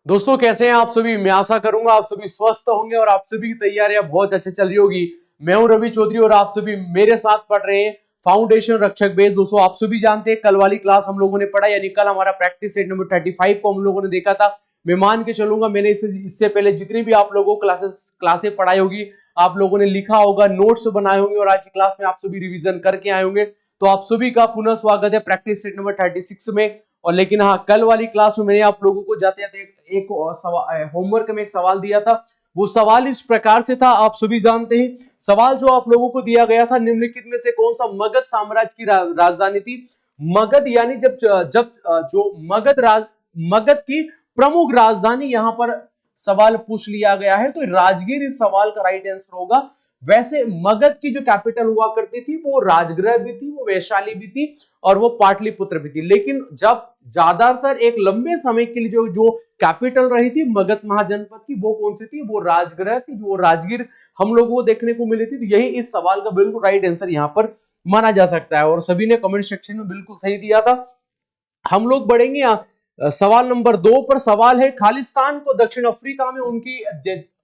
दोस्तों कैसे हैं आप सभी। मैं आशा करूंगा आप सभी स्वस्थ होंगे और आप सभी की तैयारियां बहुत अच्छे चल रही होगी। मैं हूं रवि चौधरी और आप सभी मेरे साथ पढ़ रहे हैं फाउंडेशन रक्षक बेस। दोस्तों आप सभी जानते हैं कल वाली क्लास हम लोगों ने पढ़ा, यानी कल हमारा प्रैक्टिस सेट नंबर 35 को हम लोगों ने देखा था। मैं मान के चलूंगा मैंने इससे पहले जितनी भी आप लोगों को क्लासेस पढ़ाई होगी, आप लोगों ने लिखा होगा, नोट्स बनाए होंगे और आज की क्लास में आप सभी रिविजन करके आए होंगे। तो आप सभी का पुनः स्वागत है प्रैक्टिस सेट नंबर 36 में। और लेकिन हाँ, कल वाली क्लास में मैंने आप लोगों को जाते जाते एक होमवर्क में एक सवाल दिया था। वो सवाल इस प्रकार से था, आप सभी जानते हैं सवाल जो आप लोगों को दिया गया था, निम्नलिखित में से कौन सा मगध साम्राज्य की राजधानी थी। मगध यानी जब जब जो मगध की प्रमुख राजधानी यहां पर सवाल पूछ लिया गया है, तो राजगीर इस सवाल का राइट आंसर होगा। वैसे मगध की जो कैपिटल हुआ करती थी वो राजगृह भी थी, वो वैशाली भी थी और वो पाटलिपुत्र भी थी। लेकिन जब ज्यादातर एक लंबे समय के लिए जो जो कैपिटल रही थी मगध महाजनपद की, वो कौन सी थी, वो राजगृह थी, वो राजगीर हम लोगों को देखने को मिली थी। तो यही इस सवाल का बिल्कुल राइट आंसर यहां पर माना जा सकता है और सभी ने कमेंट सेक्शन में बिल्कुल सही दिया था। हम लोग बढ़ेंगे सवाल नंबर 2 पर। सवाल है, खालिस्तान को दक्षिण अफ्रीका में उनकी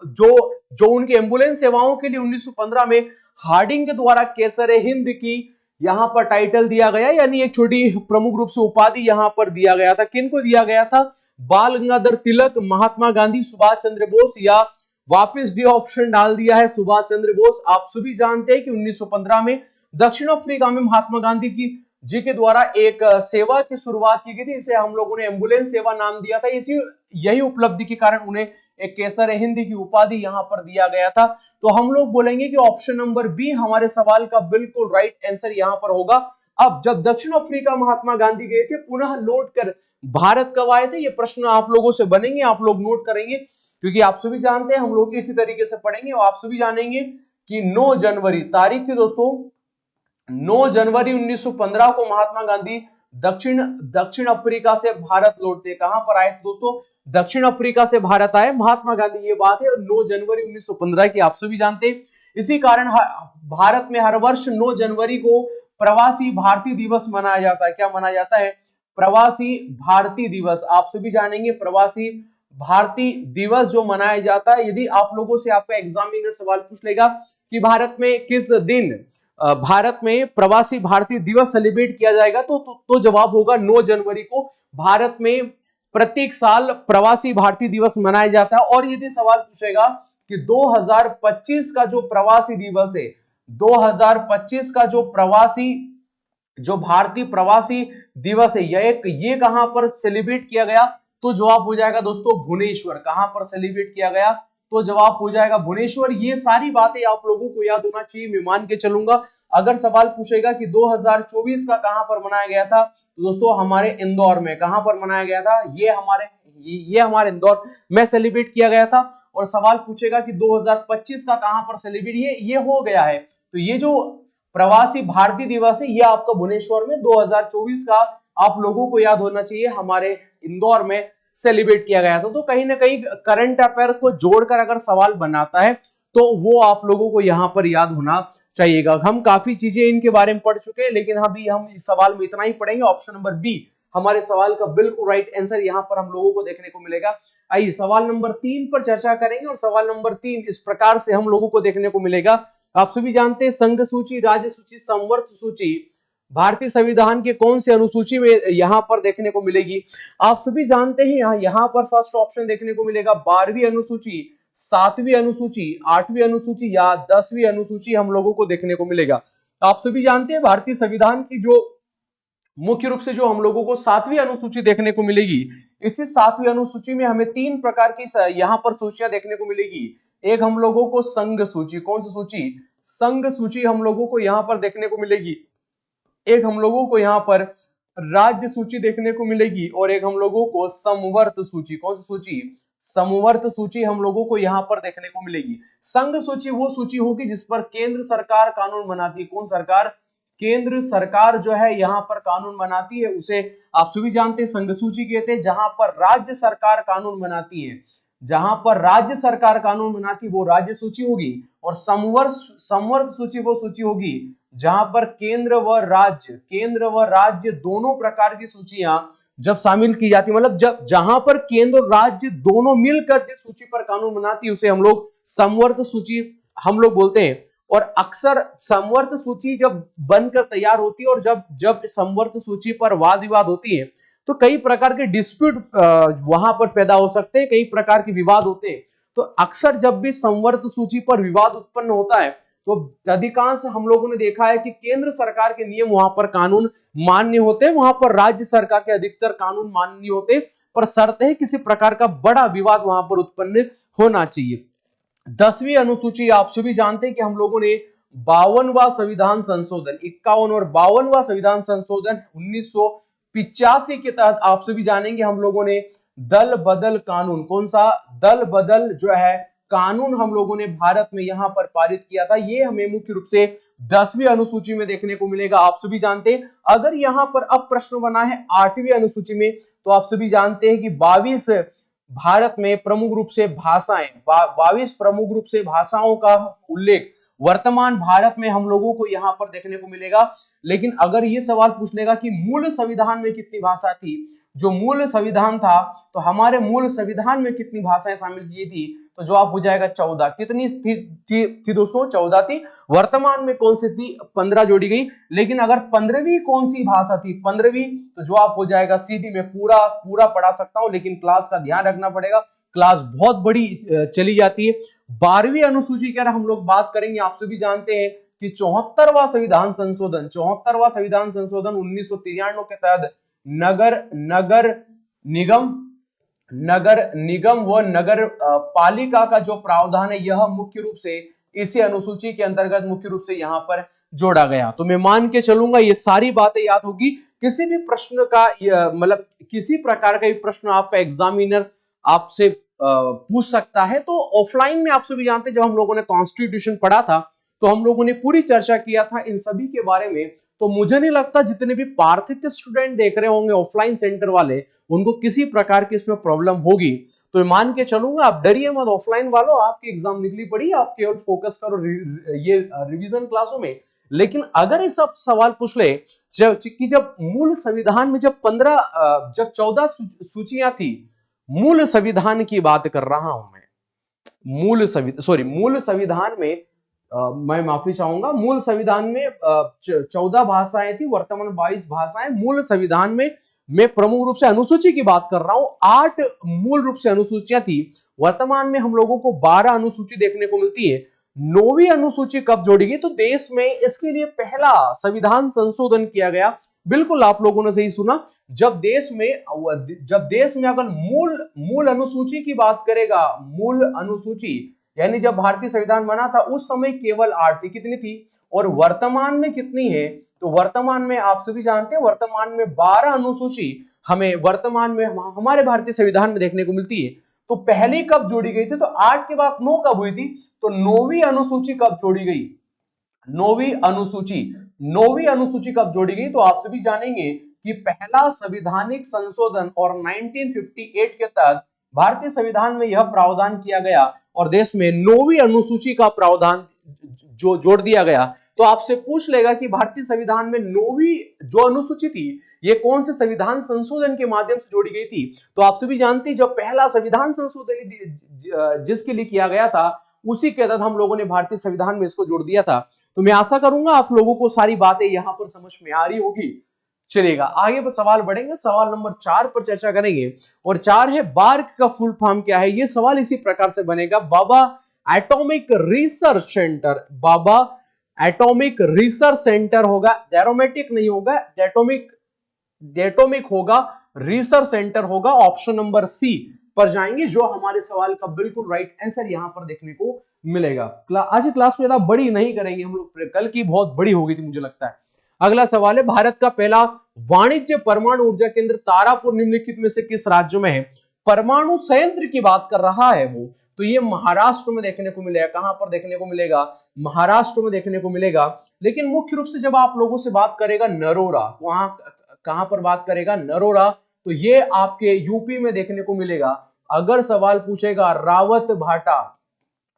जो जो उनकी एम्बुलेंस सेवाओं के लिए 1915 में हार्डिंग के द्वारा केसर हिंद की यहां पर टाइटल दिया गया, यानी एक छोटी प्रमुख रूप से उपाधि यहां पर दिया गया था। किनको दिया गया था? बाल गंगाधर तिलक, महात्मा गांधी, सुभाष चंद्र बोस, या वापस डी ऑप्शन डाल दिया है सुभाष चंद्र बोस। आप सभी जानते हैं कि 1915 में दक्षिण अफ्रीका में महात्मा गांधी की जी के द्वारा एक सेवा की शुरुआत की गई थी। इसे हम लोगों ने एम्बुलेंस सेवा नाम दिया था। इसी यही उपलब्धि के कारण उन्हें एक केसर हिंद की उपाधि यहां पर दिया गया था। तो हम लोग बोलेंगे कि ऑप्शन नंबर बी हमारे सवाल का बिल्कुल राइट आंसर यहां पर होगा। अब जब दक्षिण अफ्रीका महात्मा गांधी गए थे, पुनः लौट कर भारत कब आए थे, ये प्रश्न आप लोगों से बनेंगे, आप लोग नोट करेंगे, क्योंकि आप सभी जानते हैं हम लोग इसी तरीके से पढ़ेंगे और आप सभी जानेंगे कि 9 जनवरी तारीख थी दोस्तों। 9 जनवरी 1915 को महात्मा गांधी दक्षिण दक्षिण अफ्रीका से भारत लौटते। कहां पर आए थे दोस्तों? दक्षिण अफ्रीका से भारत आए महात्मा गांधी, ये बात है। 9 जनवरी 1915 की आप सभी जानते हैं। इसी कारण भारत में हर वर्ष 9 जनवरी को प्रवासी भारतीय दिवस मनाया जाता है। क्या मनाया जाता है? प्रवासी भारतीय दिवस। आप सभी जानेंगे प्रवासी भारतीय दिवस जो मनाया जाता है। यदि आप लोगों से आपका एग्जाम में सवाल पूछ लेगा कि भारत में किस दिन भारत में प्रवासी भारतीय दिवस सेलिब्रेट किया जाएगा, तो जवाब होगा 9 जनवरी को भारत में प्रत्येक साल प्रवासी भारतीय दिवस मनाया जाता है। और यदि सवाल पूछेगा कि 2025 का जो प्रवासी दिवस है, 2025 का जो भारतीय प्रवासी दिवस है, ये कहां पर सेलिब्रेट किया गया, तो जवाब हो जाएगा दोस्तों भुवनेश्वर। कहां पर सेलिब्रेट किया गया, तो जवाब हो जाएगा भुवनेश्वर। ये सारी बातें आप लोगों को याद होना चाहिए, मैं मान के चलूंगा। अगर सवाल पूछेगा कि 2024 का कहां पर मनाया गया था, तो दोस्तों हमारे इंदौर में। कहां पर मनाया गया था? ये हमारे इंदौर में सेलिब्रेट किया गया था। और सवाल पूछेगा कि 2025 का कहां पर सेलिब्रेट, ये हो गया है। तो ये जो प्रवासी भारतीय दिवस है, ये आपका भुवनेश्वर में 2024 का आप लोगों को याद होना चाहिए, हमारे इंदौर में सेलिब्रेट किया गया था। तो कहीं ना कहीं करंट अफेयर को जोड़कर अगर सवाल बनाता है तो वो आप लोगों को यहां पर याद होना चाहिएगा। हम काफी चीजें इनके बारे में पढ़ चुके हैं, लेकिन अभी हम इस सवाल में इतना ही पढ़ेंगे। ऑप्शन नंबर बी हमारे सवाल का बिल्कुल राइट आंसर यहां पर हम लोगों को देखने को मिलेगा। आइए सवाल नंबर 3 पर चर्चा करेंगे। और सवाल नंबर 3 इस प्रकार से हम लोगों को देखने को मिलेगा। आप सभी जानते हैं संघ सूची, राज्य सूची, संवर्त सूची भारतीय संविधान के कौन से अनुसूची में यहां पर देखने को मिलेगी? आप सभी जानते हैं यहां पर फर्स्ट ऑप्शन देखने को मिलेगा 12वीं अनुसूची, 7वीं अनुसूची, 8वीं अनुसूची या 10वीं अनुसूची हम लोगों को देखने को मिलेगा। आप सभी जानते हैं भारतीय संविधान की जो मुख्य रूप से जो हम लोगों को 7वीं अनुसूची देखने को मिलेगी, इसी 7वीं अनुसूची में हमें 3 प्रकार की यहां पर सूचियां देखने को मिलेगी। एक हम लोगों को संघ सूची, कौन सी सूची? संघ सूची हम लोगों को यहां पर देखने को मिलेगी। एक हम लोगों को यहां पर राज्य सूची देखने को मिलेगी और एक हम लोगों को समवर्त सूची, कौन सी सूची? समवर्त सूची हम लोगों को यहां पर देखने को मिलेगी। संघ सूची वो सूची होगी जिस पर केंद्र सरकार कानून बनाती है। कौन सरकार? केंद्र सरकार जो है यहां पर कानून बनाती है, उसे आप सभी जानते हैं संघ सूची कहते हैं। जहां पर राज्य सरकार कानून बनाती है, जहां पर राज्य सरकार कानून बनाती है वो राज्य सूची होगी। और समवर्त सूची वो सूची होगी जहां पर केंद्र व राज्य दोनों प्रकार की सूचियां जब शामिल की जाती है, मतलब जब जहां पर केंद्र और राज्य दोनों मिलकर जिस सूची पर कानून बनाती है उसे हम लोग समवर्त सूची हम लोग बोलते हैं। और अक्सर समवर्त सूची जब बनकर तैयार होती है और जब जब समवर्त सूची पर वाद विवाद होती है तो कई प्रकार के डिस्प्यूट वहां पर पैदा हो सकते हैं, कई प्रकार के विवाद होते हैं। तो अक्सर जब भी संवर्त सूची पर विवाद उत्पन्न होता है तो अधिकांश हम लोगों ने देखा है कि केंद्र सरकार के नियम वहां पर कानून मान्य होते हैं, वहां पर राज्य सरकार के अधिकतर कानून मान्य होते हैं, पर शर्त है किसी प्रकार का बड़ा विवाद वहां पर उत्पन्न होना चाहिए। 10वीं अनुसूची आप सभी जानते हैं कि हम लोगों ने 52वां संविधान संशोधन, 51 और 52वां संविधान संशोधन 1985 के तहत आप सभी जानेंगे हम लोगों ने दल बदल कानून, कौन सा दल बदल जो है कानून हम लोगों ने भारत में यहां पर पारित किया था। ये हमें मुख्य रूप से 10वीं अनुसूची में देखने को मिलेगा। आप सभी जानते हैं अगर यहां पर अब प्रश्न बना है 8वीं अनुसूची में तो आप सभी जानते हैं कि 22 भारत में प्रमुख रूप से भाषाएं, 22 प्रमुख रूप से भाषाओं का उल्लेख वर्तमान भारत में हम लोगों को यहां पर देखने को मिलेगा। लेकिन अगर ये सवाल पूछ लेगा कि मूल संविधान में कितनी भाषा थी, जो मूल संविधान था तो हमारे मूल संविधान में कितनी भाषाएं शामिल की थी, तो जवाब हो जाएगा 14। कितनी थी दोस्तों? 14 थी। वर्तमान में कौन सी थी? 15 जोड़ी गई। लेकिन अगर 15वीं कौन सी भाषा थी? 15वीं, तो जवाब हो जाएगा सीधी। मैं पूरा पूरा पढ़ा सकता हूं लेकिन क्लास का ध्यान रखना पड़ेगा, क्लास बहुत बड़ी चली जाती है। 12वीं अनुसूची की अगर हम लोग बात करेंगे, आप सभी जानते हैं कि 74वां संविधान संशोधन, 74वां संविधान संशोधन 1993 के तहत नगर निगम व नगर पालिका का जो प्रावधान है यह मुख्य रूप से इसी अनुसूची के अंतर्गत मुख्य रूप से यहां पर जोड़ा गया। तो मैं मान के चलूंगा ये सारी बातें याद होगी। किसी भी प्रश्न का मतलब किसी प्रकार का भी प्रश्न आपका एग्जामिनर आपसे पूछ सकता है। तो ऑफलाइन में आप सभी जानते हैं जब हम लोगों ने कॉन्स्टिट्यूशन पढ़ा था तो हम लोगों ने पूरी चर्चा किया था इन सभी के बारे में। तो मुझे नहीं लगता जितने भी पार्थिक स्टूडेंट देख रहे होंगे ऑफलाइन सेंटर वाले उनको किसी प्रकार की इसमें प्रॉब्लम होगी। तो मान के चलूंगा, आप डरिए मत ऑफलाइन वालों, आपकी एग्जाम निकली पड़ी, आप केवल फोकस करो ये रिवीजन क्लासों में। लेकिन अगर ये सब सवाल पूछ ले जब मूल संविधान में जब 14 सूचियां थी, मूल संविधान की बात कर रहा हूं मैं, मूल संविधान में मैं माफी चाहूंगा, मूल संविधान में 14 भाषाएं थी, वर्तमान 22 भाषाएं मूल संविधान में। मैं प्रमुख रूप से अनुसूची की बात कर रहा हूं, 8 मूल रूप से अनुसूचियां थी। वर्तमान में हम लोगों को 12 अनुसूची देखने को मिलती है। 9वीं अनुसूची कब जोड़ी गई? तो देश में इसके लिए पहला संविधान संशोधन किया गया। बिल्कुल आप लोगों ने सही सुना। जब देश में अगर मूल अनुसूची की बात करेगा, मूल अनुसूची यानी जब भारतीय संविधान बना था उस समय केवल 8 थी। कितनी थी? और वर्तमान में कितनी है? तो वर्तमान में आप सभी जानते हैं वर्तमान में 12 अनुसूची हमें वर्तमान में हमारे भारतीय संविधान में देखने को मिलती है। तो पहली कब जोड़ी गई थी? तो 8 के बाद 9 कब हुई थी? तो 9वीं अनुसूची कब जोड़ी गई? 9वीं अनुसूची कब जोड़ी गई? तो आप सभी जानेंगे कि पहला संविधानिक संशोधन और 1958 के तहत भारतीय संविधान में यह प्रावधान किया गया और देश में 9वीं अनुसूची का प्रावधान जो जोड़ दिया गया। तो आपसे पूछ लेगा कि भारतीय संविधान में 9वीं जो अनुसूची थी ये कौन से संविधान संशोधन के माध्यम से जोड़ी गई थी? तो आप सभी जानते हैं जब पहला संविधान संशोधन जिसके लिए किया गया था उसी के तहत हम लोगों ने भारतीय संविधान में इसको जोड़ दिया था। तो मैं आशा करूंगा आप लोगों को सारी बातें यहां पर समझ में आ रही होगी। चलिएगा आगे पर सवाल बढ़ेंगे, सवाल नंबर 4 पर चर्चा करेंगे। और 4 है बार्क का फुल फॉर्म क्या है? ये सवाल इसी प्रकार से बनेगा, बाबा एटॉमिक रिसर्च सेंटर। बाबा एटॉमिक रिसर्च सेंटर होगा, डेरोमेटिक नहीं होगा, डेटोमिक होगा, रिसर्च सेंटर होगा। ऑप्शन नंबर सी पर जाएंगे जो हमारे सवाल का बिल्कुल राइट आंसर यहां पर देखने को मिलेगा। आज की क्लास में ज्यादा बड़ी नहीं करेंगे हम लोग, कल की बहुत बड़ी हो गई थी मुझे लगता है। अगला सवाल है भारत का पहला वाणिज्य परमाणु ऊर्जा केंद्र तारापुर निम्नलिखित में से किस राज्य में है? परमाणु संयंत्र की बात कर रहा है वो, तो ये महाराष्ट्र में देखने को मिलेगा। कहां पर देखने को मिलेगा? महाराष्ट्र में देखने को मिलेगा। लेकिन मुख्य रूप से जब आप लोगों से बात करेगा नरोरा, वहां कहां पर बात करेगा? नरोरा, तो ये आपके यूपी में देखने को मिलेगा। अगर सवाल पूछेगा रावत भाटा,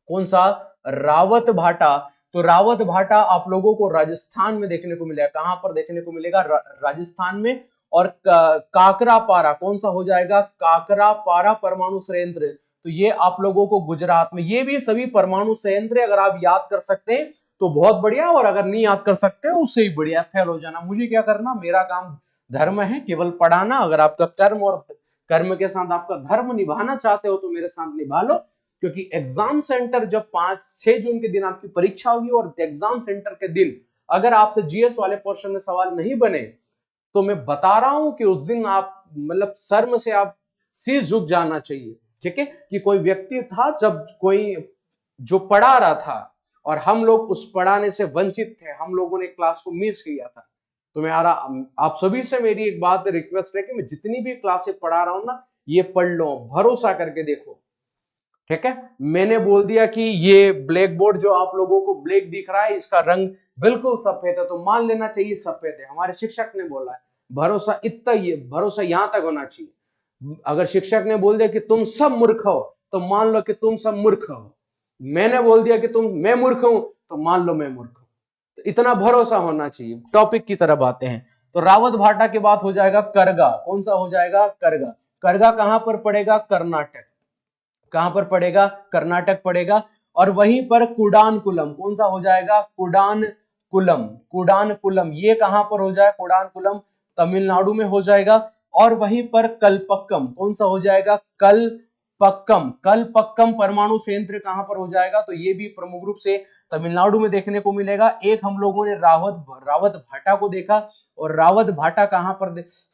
कौन सा? रावत भाटा, तो रावत भाटा आप लोगों को राजस्थान में देखने को मिलेगा। कहां पर देखने को मिलेगा? राजस्थान में। और काकरापारा कौन सा हो जाएगा, काकरापारा परमाणु संयंत्र, तो ये आप लोगों को गुजरात में, ये भी सभी परमाणु संयंत्र अगर आप याद कर सकते हैं तो बहुत बढ़िया, और अगर नहीं याद कर सकते उससे ही बढ़िया, फेल हो जाना। मुझे क्या करना, मेरा काम धर्म है केवल पढ़ाना। अगर आपका कर्म और कर्म के साथ आपका धर्म निभाना चाहते हो तो मेरे साथ निभा लो, क्योंकि एग्जाम सेंटर जब 5-6 जून के दिन आपकी परीक्षा होगी और एग्जाम सेंटर के दिन अगर आपसे जीएस वाले पोर्शन में सवाल नहीं बने तो मैं बता रहा हूं कि उस दिन आप मतलब शर्म से आप सिर झुक जाना चाहिए। ठीक है, कि कोई व्यक्ति था जब कोई जो पढ़ा रहा था और हम लोग उस पढ़ाने से वंचित थे, हम लोगों ने क्लास को मिस किया था। तो मैं आप सभी से मेरी एक बात रिक्वेस्ट है कि मैं जितनी भी क्लासें पढ़ा रहा हूं ना, ये पढ़ लो, भरोसा करके देखो। ठीक है, मैंने बोल दिया कि ये ब्लैक बोर्ड जो आप लोगों को ब्लैक दिख रहा है इसका रंग बिल्कुल सफेद है, तो मान लेना चाहिए सफेद है। हमारे शिक्षक ने बोला है, भरोसा इतना ही, भरोसा यहां तक होना चाहिए। अगर शिक्षक ने बोल दिया कि तुम सब मूर्ख हो तो मान लो कि तुम सब मूर्ख हो। मैंने बोल दिया कि मैं मूर्ख हूं तो मान लो मैं मूर्ख हूं। तो इतना भरोसा होना चाहिए। टॉपिक की तरफ आते हैं, तो रावत भाटा के बाद हो जाएगा करगा। कौन सा हो जाएगा, करगा। करगा कहां पर पड़ेगा, कर्नाटक। कहां पर पड़ेगा, कर्नाटक पड़ेगा। और वहीं पर कुडानकुलम, कौन सा हो जाएगा, कुडानकुलम। कुडानकुलम ये कहां पर हो जाए, कुडानकुलम तमिलनाडु में हो जाएगा। और वहीं पर कलपक्कम, कौन सा हो जाएगा, कलपक्कम। कलपक्कम परमाणु संयंत्र कहां पर हो जाएगा, तो ये भी प्रमुख रूप से तमिलनाडु में देखने को मिलेगा। एक हम लोगों ने रावत भाटा को देखा, और रावत भाटा कहां पर,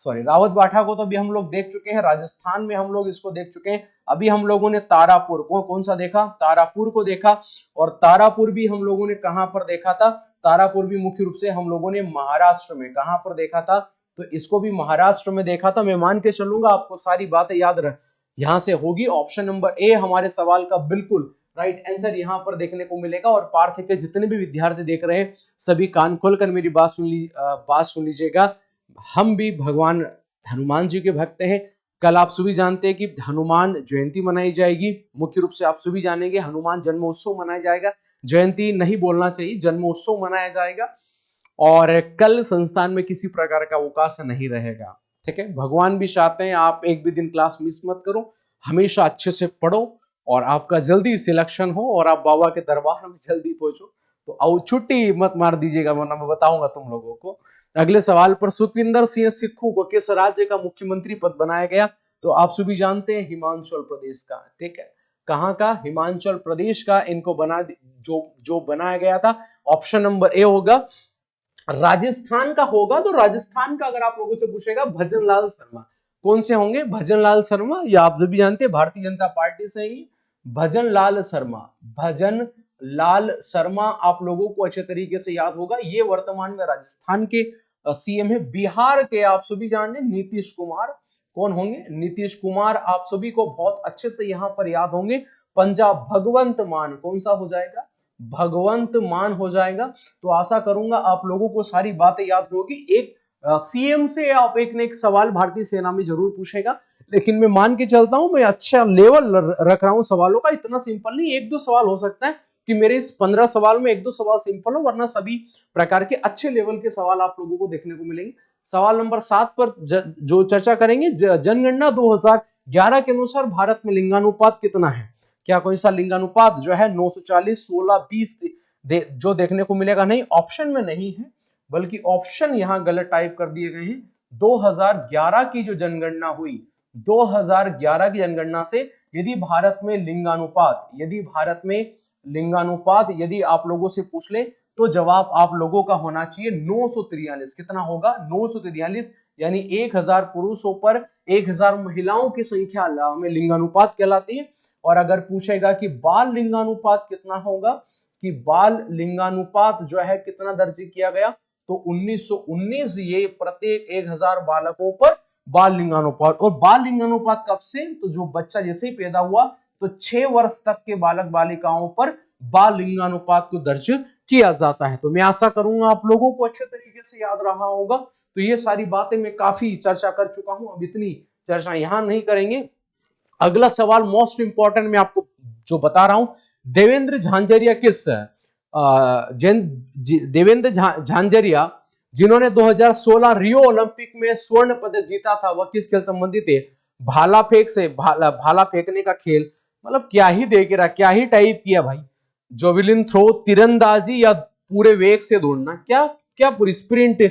रावत भाटा को तो अभी हम लोग देख चुके हैं, राजस्थान में हम लोग इसको देख चुके हैं। अभी हम लोगों ने तारापुर कौन सा देखा, तारापुर को देखा। और तारापुर भी हम लोगों ने कहां पर देखा था, तारापुर भी मुख्य रूप से हम लोगों ने महाराष्ट्र में, कहां पर देखा था, तो इसको भी महाराष्ट्र में देखा था। मैं मान के चलूंगा आपको सारी बातें याद रह यहां से होगी। ऑप्शन नंबर ए हमारे सवाल का बिल्कुल राइट आंसर यहां पर देखने को मिलेगा। और पार्थ के जितने भी विद्यार्थी देख रहे हैं सभी कान खोलकर मेरी बात सुन लीजिएगा। हम भी भगवान हनुमान जी के भक्त हैं। कल आप सभी जानते हैं कि हनुमान जयंती मनाई जाएगी। मुख्य रूप से आप सभी जानेंगे हनुमान जन्मोत्सव मनाया जाएगा। जयंती नहीं बोलना चाहिए, जन्मोत्सव मनाया जाएगा। और कल संस्थान में किसी प्रकार का अवकाश नहीं रहेगा। ठीक है, भगवान भी चाहते हैं आप एक भी दिन क्लास मिस मत करो, हमेशा अच्छे से पढ़ो और आपका जल्दी सिलेक्शन हो और आप बाबा के दरबार में जल्दी पहुंचो। तो आओ छुट्टी मत मार दीजिएगा, वरना मैं बताऊंगा तुम लोगों को। अगले सवाल पर, सुखविंदर सिंह सिक्खू को किस राज्य का मुख्यमंत्री पद बनाया गया, तो आप सभी जानते हैं हिमाचल प्रदेश का। ठीक है, कहां का, हिमाचल प्रदेश का इनको जो बनाया गया था। ऑप्शन नंबर ए होगा। राजस्थान का होगा तो राजस्थान का अगर आप लोगों से पूछेगा भजनलाल शर्मा। कौन से होंगे, भजनलाल शर्मा, या आप भी जानते हैं भारतीय जनता पार्टी से ही भजनलाल शर्मा। भजनलाल शर्मा आप लोगों को अच्छे तरीके से याद होगा, ये वर्तमान में राजस्थान के सीएम है। बिहार के आप सभी जानते हैं नीतीश कुमार। कौन होंगे, नीतीश कुमार आप सभी को बहुत अच्छे से यहां पर याद होंगे। पंजाब भगवंत मान, कौन सा हो जाएगा, भगवंत मान हो जाएगा। तो आशा करूंगा आप लोगों को सारी बातें याद होगी। एक सीएम से आप एक न एक सवाल भारतीय सेना में जरूर पूछेगा, लेकिन मैं मान के चलता हूं मैं अच्छा लेवल रख रहा हूं सवालों का, इतना सिंपल नहीं। 1-2 सवाल हो सकता है कि मेरे इस 15 सवाल में 1-2 सवाल सिंपल हो, वरना सभी प्रकार के अच्छे लेवल के सवाल आप लोगों को देखने को मिलेंगे। सवाल नंबर 7 पर जो चर्चा करेंगे, जनगणना 2011 के अनुसार भारत में लिंगानुपात कितना है। क्या कोई सा लिंगानुपात जो है 940, 16, 20 जो देखने को मिलेगा, नहीं, ऑप्शन में नहीं है, बल्कि ऑप्शन यहां गलत टाइप कर दिए गए हैं। 2011 की जो जनगणना हुई, 2011 की जनगणना से यदि भारत में लिंगानुपात यदि आप लोगों से पूछ ले तो जवाब आप लोगों का होना चाहिए 943। कितना होगा, 943, यानी 1000 पुरुषों पर 1000 महिलाओं की संख्या में लिंगानुपात कहलाती है। और अगर पूछेगा कि बाल लिंगानुपात कितना होगा, कि बाल लिंगानुपात जो है कितना दर्ज किया गया, तो 1919 ये प्रत्येक 1000 बालकों पर बाल लिंगानुपात। और बाल लिंगानुपात कब से, तो जो बच्चा जैसे ही पैदा हुआ तो 6 वर्ष तक के बालक बालिकाओं पर बाल लिंगानुपात को दर्ज किया जाता है। तो मैं आशा करूंगा आप लोगों को अच्छे तरीके से याद रहा होगा। तो ये सारी बातें मैं काफी चर्चा कर चुका हूं, अब इतनी चर्चा यहां नहीं करेंगे। अगला सवाल मोस्ट इंपॉर्टेंट मैं आपको जो बता रहा हूं, देवेंद्र झांझरिया जिन्होंने 2016 रियो ओलंपिक में स्वर्ण पदक जीता था, वह किस खेल संबंधी थे? भाला फेंक से, भाला फेंकने का खेल। मतलब क्या ही देख रहा, क्या ही टाइप किया भाई। जोविलिन थ्रो, तीरंदाजी या पूरे वेग से दौड़ना, क्या क्या पूरी स्प्रिंट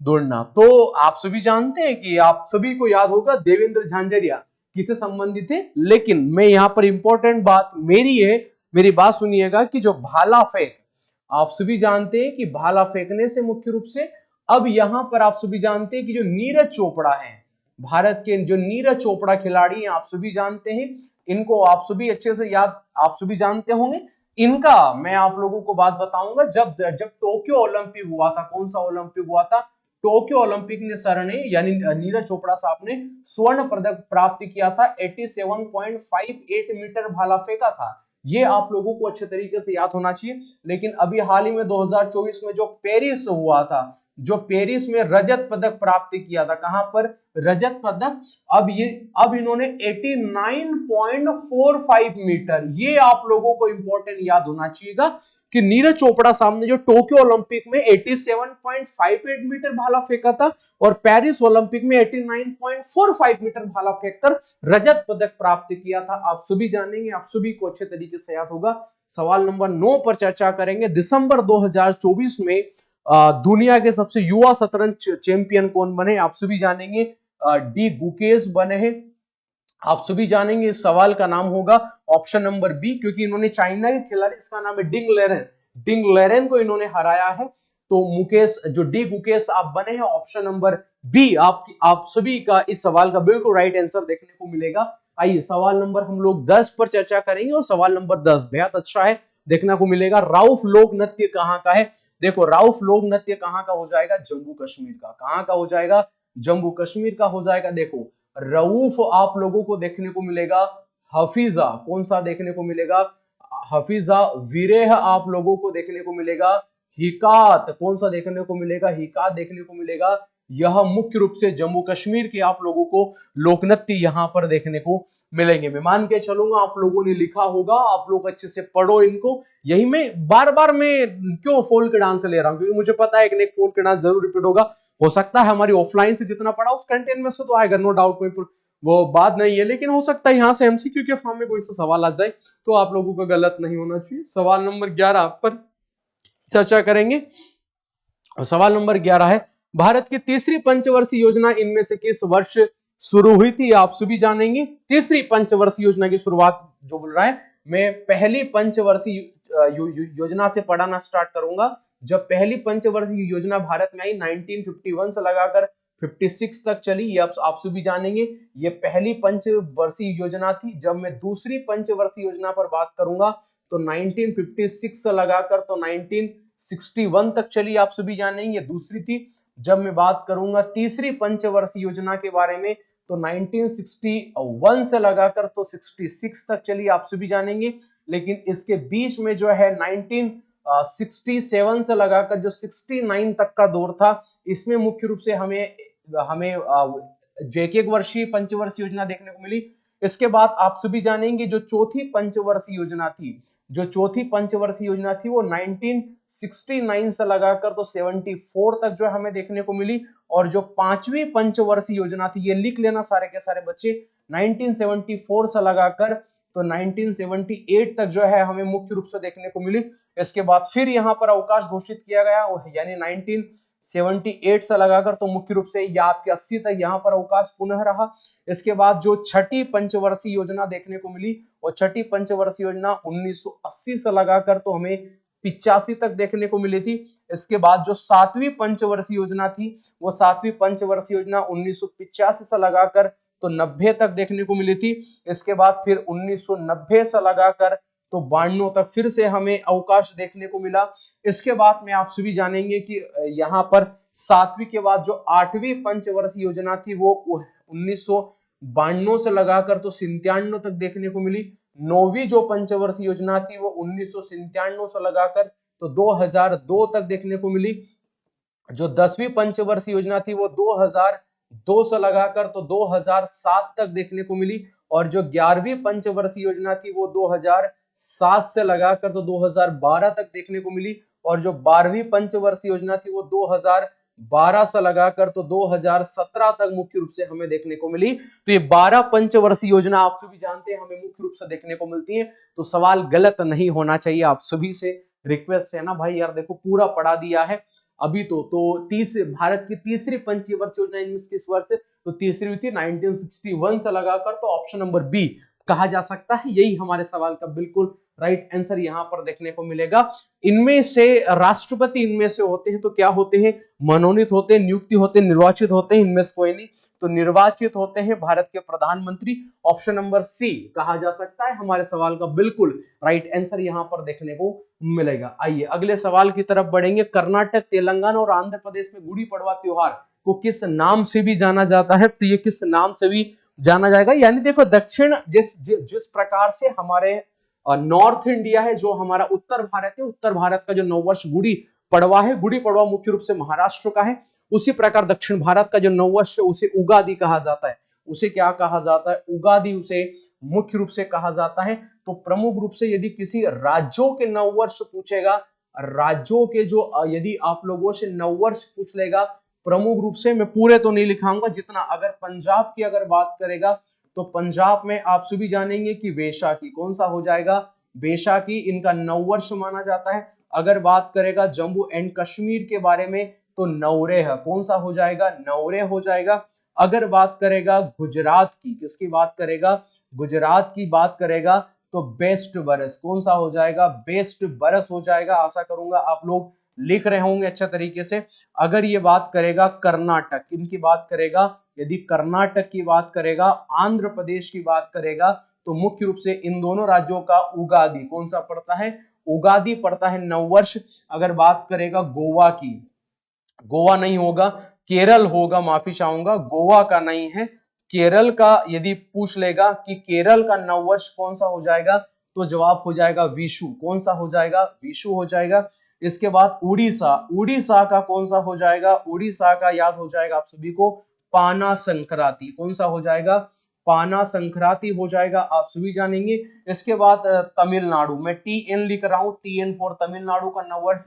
दौड़ना। तो आप सभी जानते हैं कि आप सभी को याद होगा देवेंद्र झांझरिया किससे संबंधित थे। लेकिन मैं यहां पर इंपॉर्टेंट बात मेरी है, मेरी बात सुनिएगा कि जो भाला फेंक, आप सभी जानते हैं कि भाला फेंकने से मुख्य रूप से, अब यहां पर आप सभी जानते हैं कि जो नीरज चोपड़ा है, भारत के जो नीरज चोपड़ा खिलाड़ी हैं, आप सभी जानते हैं, इनको आप सभी अच्छे से याद, आप सभी जानते होंगे। इनका मैं आप लोगों को बात बताऊंगा, जब जब टोक्यो ओलंपिक हुआ था, कौन सा ओलंपिक हुआ था? टोक्यो ओलंपिक में सर ने यानी नीरज चोपड़ा साहब ने स्वर्ण पदक प्राप्त किया था। 87.58 मीटर भाला फेंका था। ये आप लोगों को अच्छे तरीके से याद होना चाहिए। लेकिन अभी हाल ही में 2024 में जो पेरिस हुआ था, जो पेरिस में रजत पदक प्राप्त किया था, कहां पर? रजत पदक। अब इन्होंने 89.45 मीटर, ये आप लोगों को इंपॉर्टेंट याद होना चाहिएगा कि नीरज चोपड़ा साहब ने जो टोक्यो ओलंपिक में 87.58 मीटर भाला फेंका था और पेरिस ओलंपिक में 89.45 मीटर भाला फेंककर रजत पदक प्राप्त किया था। आप सभी जानेंगे, आप सभी को अच्छे तरीके से याद होगा। सवाल नंबर 9 पर चर्चा करेंगे। दिसंबर 2024 में दुनिया के सबसे युवा शतरंज चैंपियन कौन बने? आप सभी जानेंगे, डी गुकेश बने हैं। आप सभी जानेंगे, इस सवाल का नाम होगा ऑप्शन नंबर बी, क्योंकि इन्होंने चाइना के खिलाड़ी, इसका नाम है डिंग लेरेन, डिंग लेरेन को इन्होंने हराया है। तो मुकेश, जो डी गुकेश आप बने हैं, ऑप्शन नंबर बी आप सभी का इस सवाल का बिल्कुल राइट आंसर देखने को मिलेगा। आइए सवाल नंबर हम लोग 10 पर चर्चा करेंगे और सवाल नंबर 10 बेहद अच्छा है, देखने को मिलेगा। राउफ लोक नृत्य कहाँ का है? देखो, राउफ लोक नृत्य कहाँ का हो जाएगा? जम्मू कश्मीर का। कहाँ का हो जाएगा? जम्मू कश्मीर का हो जाएगा। देखो, रऊफ आप लोगों को देखने को मिलेगा हफीजा, कौन सा देखने को मिलेगा? हफीजा। विरेह आप लोगों को देखने को मिलेगा हिकात, कौन सा देखने को मिलेगा? हिकात देखने को मिलेगा। यह मुख्य रूप से जम्मू कश्मीर के आप लोगों को लोकनृत्य यहां पर देखने को मिलेंगे। मैं मान के चलूंगा आप लोगों ने लिखा होगा, आप लोग अच्छे से पढ़ो इनको। यही मैं बार बार मैं क्यों फोल्क डांस ले रहा हूं, क्योंकि मुझे पता है कि फोल्क डांस जरूर रिपीट होगा। हो सकता है हमारी ऑफलाइन से जितना पढ़ा उस कंटेंट में से तो आएगा, नो डाउट, कोई वो बात नहीं है। लेकिन हो सकता है यहाँ से एमसीक्यू के फॉर्म में कोई सा सवाल आ जाए, तो आप लोगों का गलत नहीं होना चाहिए। सवाल नंबर 11 पर चर्चा करेंगे। सवाल नंबर 11 है, भारत की तीसरी पंचवर्षीय योजना इनमें से किस वर्ष शुरू हुई थी? आप सभी जानेंगे। तीसरी पंचवर्षीय योजना की शुरुआत जो बोल रहा है, मैं पहली पंचवर्षीय योजना से पढ़ाना स्टार्ट करूंगा। जब पहली पंचवर्षीय योजना भारत में आई 1951 से लगाकर 56 तक चली, ये आप सभी जानेंगे। ये पहली पंचवर्षीय योजना थी। जब मैं दूसरी पंचवर्षीय योजना पर बात करूंगा तो 1956 से लगाकर तो 1961 तक चली, आप सभी जानेंगे, दूसरी थी। जब मैं बात करूंगा तीसरी पंचवर्षीय योजना के बारे में तो 1961 से लगाकर तो 66 तक चली, आप सभी जानेंगे। लेकिन इसके बीच में जो है 1967 से लगाकर जो 69 तक का दौर था, इसमें मुख्य रूप से हमें जो एक वर्षीय पंचवर्षीय योजना देखने को मिली। इसके बाद आप सभी जानेंगे जो चौथी पंचवर्षीय योजना थी, जो चौथी पंचवर्षीय योजना थी वो 1969 से लगाकर तो 74 तक जो हमें देखने को मिली। और जो पांचवी पंचवर्षीय योजना थी, ये लिख लेना सारे के सारे बच्चे, 1974 से लगाकर तो 1978 तक जो है हमें मुख्य रूप से देखने को मिली। इसके बाद फिर यहाँ पर अवकाश घोषित किया गया, यानी 1978 से लगाकर तो मुख्य रूप से या आपके 80 तक यहाँ पर अवकाश पुनः रहा। इसके बाद जो छठी पंचवर्षीय योजना देखने को मिली, और छठी पंचवर्षीय योजना 1980 से लगाकर तो हमें 85 तक देखने को मिली थी। इसके बाद जो सातवीं पंचवर्षीय योजना थी, वो सातवीं पंचवर्षीय योजना 1985 से लगाकर तो 90 तक देखने को मिली थी। इसके बाद फिर 1990 से लगाकर तो 92 तक फिर से हमें अवकाश देखने को मिला। इसके बाद में आप सभी जानेंगे कि यहाँ पर सातवीं के बाद जो आठवीं पंचवर्षीय योजना थी वो 1992 से लगाकर तो 97 तक देखने को मिली। नौवीं जो पंचवर्षीय योजना थी वो 1997 से लगाकर तो 2002 तक देखने को मिली। जो 10वीं पंचवर्षीय योजना थी वो 2002 से लगाकर तो 2007 तक देखने को मिली। और जो 11वीं पंचवर्षीय योजना थी वो 2007 से लगाकर तो 2012 तक देखने को मिली। और जो 12वीं पंचवर्षीय योजना थी वो 12 से लगाकर तो 2017 तक मुख्य रूप से हमें देखने को मिली। तो ये 12 पंचवर्षीय योजना आप सभी जानते हैं हमें मुख्य रूप से देखने को मिलती है। तो सवाल गलत नहीं होना चाहिए, आप सभी से रिक्वेस्ट है ना भाई यार, देखो पूरा पढ़ा दिया है अभी तो भारत की तीसरी पंचवर्षीय योजना इनमें किस वर्ष से, तो तीसरी हुई थी 1961 से लगाकर, तो ऑप्शन नंबर बी कहा जा सकता है, यही हमारे सवाल का बिल्कुल राइट आंसर यहां पर देखने को मिलेगा। इनमें से राष्ट्रपति इनमें से होते हैं, तो क्या होते हैं, मनोनीत होते हैं, नियुक्ति होते हैं, निर्वाचित होते हैं, इनमें से कोई नहीं, तो निर्वाचित होते हैं भारत के प्रधानमंत्री। ऑप्शन नंबर सी कहा जा सकता है हमारे सवाल का बिल्कुल राइट आंसर यहां पर देखने को मिलेगा। आइए अगले सवाल की तरफ बढ़ेंगे। कर्नाटक, तेलंगाना और आंध्र प्रदेश में गुड़ी पड़वा त्योहार को किस नाम से भी जाना जाता है, तो ये किस नाम से भी जाना जाएगा, यानी देखो दक्षिण जिस प्रकार से हमारे नॉर्थ इंडिया है, जो हमारा उत्तर भारत है, उत्तर भारत का जो नववर्ष गुड़ी पड़वा है, गुड़ी पड़वा मुख्य रूप से महाराष्ट्र का है, उसी प्रकार दक्षिण भारत का जो नववर्ष है उसे उगादि कहा जाता है। उसे क्या कहा जाता है, उगादि उसे मुख्य रूप से कहा जाता है। तो प्रमुख रूप से यदि किसी राज्यों के नववर्ष पूछेगा, राज्यों के जो यदि आप लोगों से नववर्ष पूछ लेगा प्रमुख रूप से, मैं पूरे तो नहीं लिखाऊंगा जितना, अगर पंजाब की अगर बात करेगा तो पंजाब में आप सभी जानेंगे कि वैशाखी, कौन सा हो जाएगा, वैशाखी इनका नववर्ष माना जाता है। अगर बात करेगा जम्मू एंड कश्मीर के बारे में तो नवरेह, कौन सा हो जाएगा, नवरेह हो जाएगा। अगर बात करेगा गुजरात की, किसकी बात करेगा, गुजरात की बात करेगा तो बेस्ट बरस, कौन सा हो जाएगा, बेस्ट बरस हो जाएगा। आशा करूंगा आप लोग लिख रहे होंगे अच्छा तरीके से। अगर ये बात करेगा कर्नाटक, इनकी बात करेगा, यदि कर्नाटक की बात करेगा, आंध्र प्रदेश की बात करेगा, तो मुख्य रूप से इन दोनों राज्यों का उगादि कौन सा पड़ता है, उगादि पड़ता है नववर्ष। अगर बात करेगा गोवा की, गोवा नहीं होगा, केरल होगा, माफी चाहूंगा, गोवा का नहीं है, केरल का यदि पूछ लेगा कि केरल का नववर्ष कौन सा हो जाएगा, तो जवाब हो जाएगा विशु, कौन सा हो जाएगा, विशु हो जाएगा। इसके बाद उड़ीसा, उड़ीसा का कौन सा हो जाएगा, उड़ीसा का याद हो जाएगा आप सभी को पाना संक्रांति, कौन सा हो जाएगा, पाना संक्रांति हो जाएगा, आप सभी जानेंगे। इसके बाद तमिलनाडु, मैं TN लिख रहा हूं, TN फॉर तमिलनाडु का नववर्ष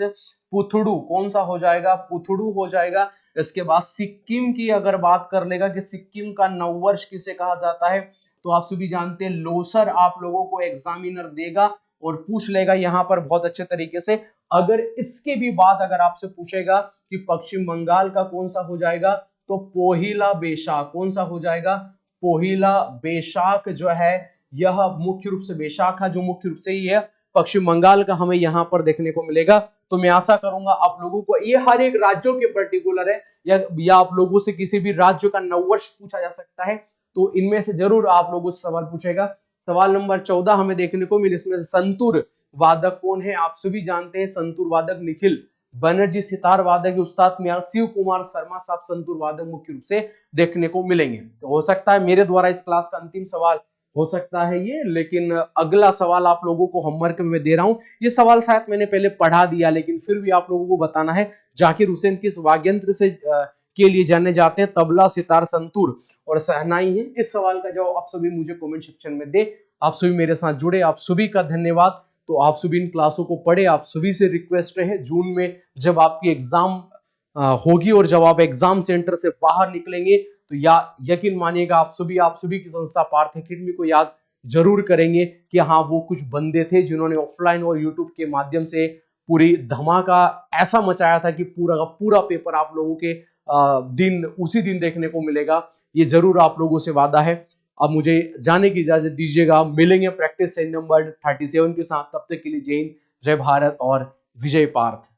पुथुडू, कौन सा हो जाएगा, पुथुडू हो जाएगा। इसके बाद सिक्किम की अगर बात कर लेगा कि सिक्किम का नववर्ष किसे कहा जाता है, तो आप सभी जानते हैं लोसर, आप लोगों को एग्जामिनर देगा और पूछ लेगा यहाँ पर बहुत अच्छे तरीके से। अगर इसके भी बात अगर आपसे पूछेगा कि पश्चिम बंगाल का कौन सा हो जाएगा, तो पोहिला बैसाख, कौन सा हो जाएगा, पोहिला बैसाख जो है यह मुख्य रूप से बैसाखा जो मुख्य रूप से ही है पश्चिम बंगाल का हमें यहाँ पर देखने को मिलेगा। तो मैं आशा करूंगा आप लोगों को, ये हर एक राज्यों के पर्टिकुलर है, या आप लोगों से किसी भी राज्य का नववर्ष पूछा जा सकता है, तो इनमें से जरूर आप लोगों से सवाल पूछेगा। सवाल नंबर 14 हमें देखने को मिले, इसमें संतूर वादक कौन है, आप सभी जानते हैं संतूर वादक निखिल बनर्जी, सितार वादक उस्ताद मियां शिव कुमार शर्मा साहब संतूर वादक मुख्य रूप से देखने को मिलेंगे। तो हो सकता है मेरे द्वारा इस क्लास का अंतिम सवाल हो सकता है ये, लेकिन अगला सवाल आप लोगों को होमवर्क में दे रहा हूं। ये सवाल शायद मैंने पहले पढ़ा दिया, लेकिन फिर भी आप लोगों को बताना है। जाकिर हुसैन किस वाद्ययंत्र से के लिए जाने जाते हैं, तबला, सितार, संतूर और शहनाई है। इस सवाल का जवाब आप सभी मुझे कमेंट सेक्शन में दे। आप सभी मेरे साथ जुड़े, आप सभी का धन्यवाद। तो आप सभी इन क्लासों को पढ़े, आप सभी से रिक्वेस्ट है जून में जब आपकी एग्जाम होगी और जब आप एग्जाम सेंटर से बाहर निकलेंगे तो यकीन मानिएगा आप सभी की संस्था पार्थ एकेडमी को याद जरूर करेंगे कि हाँ वो कुछ बंदे थे जिन्होंने ऑफलाइन और यूट्यूब के माध्यम से पूरी धमाका ऐसा मचाया था कि पूरा का पूरा पेपर आप लोगों के उसी दिन देखने को मिलेगा। ये जरूर आप लोगों से वादा है। अब मुझे जाने की इजाजत दीजिएगा, मिलेंगे प्रैक्टिस सेट नंबर 37 के साथ। तब तक के लिए जय हिंद, जय भारत और विजय पार्थ।